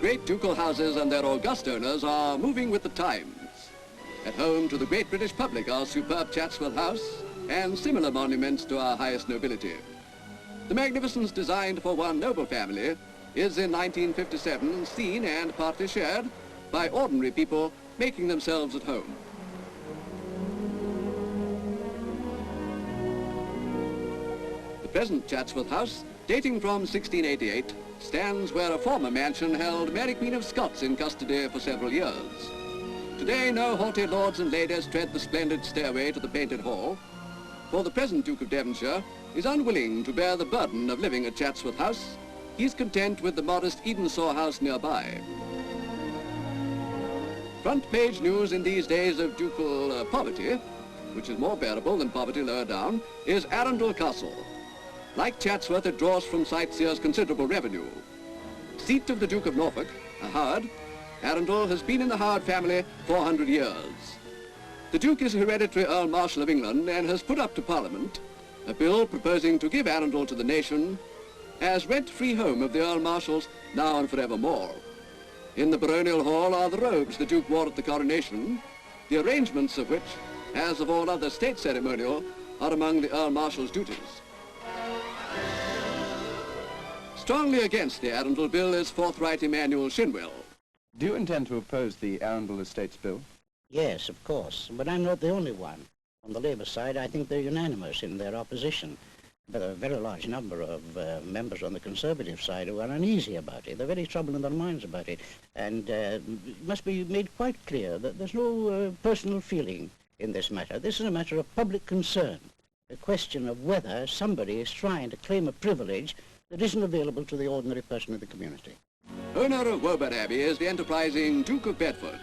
great ducal houses and their august owners are moving with the times. At home to the great British public are superb Chatsworth House and similar monuments to our highest nobility. The magnificence designed for one noble family is in 1957 seen and partly shared by ordinary people making themselves at home. The present Chatsworth House, dating from 1688, stands where a former mansion held Mary Queen of Scots in custody for several years. Today, no haughty lords and ladies tread the splendid stairway to the painted hall, for the present Duke of Devonshire is unwilling to bear the burden of living at Chatsworth House. He's content with the modest Edensaw House nearby. Front page news in these days of ducal poverty, which is more bearable than poverty lower down, is Arundel Castle. Like Chatsworth, it draws from Sightseers considerable revenue. Seat of the Duke of Norfolk, Howard, Arundel has been in the Howard family 400 years. The Duke is hereditary Earl Marshal of England and has put up to Parliament a bill proposing to give Arundel to the nation as rent-free home of the Earl Marshals now and forevermore. In the baronial hall are the robes the Duke wore at the coronation, the arrangements of which, as of all other state ceremonial, are among the Earl Marshal's duties. Strongly against the Arundel Bill is forthright Emmanuel Shinwell. Do you intend to oppose the Arundel Estates Bill? Yes, of course, but I'm not the only one. On the Labour side, I think they're unanimous in their opposition. But there are a very large number of members on the Conservative side who are uneasy about it. They're very troubled in their minds about it. And it must be made quite clear that there's no personal feeling in this matter. This is a matter of public concern, a question of whether somebody is trying to claim a privilege that isn't available to the ordinary person in the community. Owner of Woburn Abbey is the enterprising Duke of Bedford.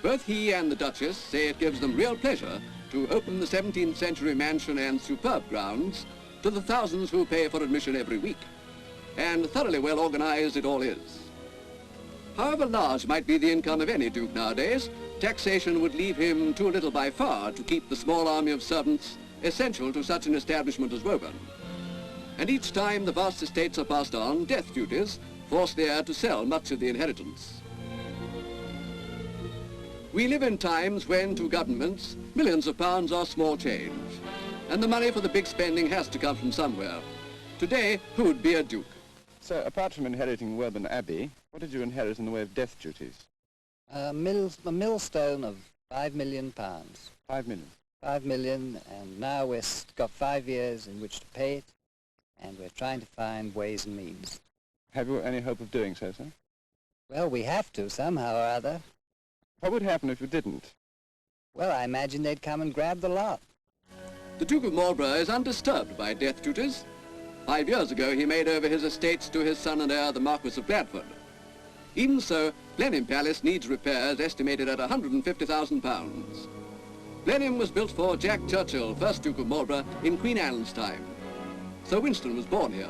Both he and the Duchess say it gives them real pleasure to open the 17th century mansion and superb grounds to the thousands who pay for admission every week. And thoroughly well organized it all is. However large might be the income of any duke nowadays, taxation would leave him too little by far to keep the small army of servants essential to such an establishment as Woburn. And each time the vast estates are passed on, death duties force the heir to sell much of the inheritance. We live in times when, to governments, millions of pounds are small change, and the money for the big spending has to come from somewhere. Today, who'd be a duke? So, apart from inheriting Woburn Abbey, what did you inherit in the way of death duties? A millstone of £5 million. 5 million? 5 million, and now we've got 5 years in which to pay it, and we're trying to find ways and means. Have you any hope of doing so, sir? Well, we have to, somehow or other. What would happen if you didn't? Well, I imagine they'd come and grab the lot. The Duke of Marlborough is undisturbed by death duties. 5 years ago, he made over his estates to his son and heir, the Marquis of Bradford. Even so, Blenheim Palace needs repairs estimated at £150,000. Blenheim was built for Jack Churchill, 1st Duke of Marlborough, in Queen Anne's time. Sir Winston was born here.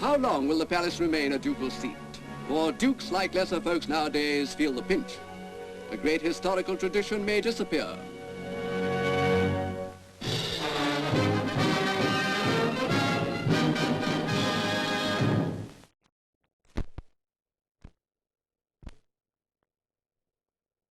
How long will the palace remain a ducal seat? For dukes, like lesser folks nowadays, feel the pinch. A great historical tradition may disappear.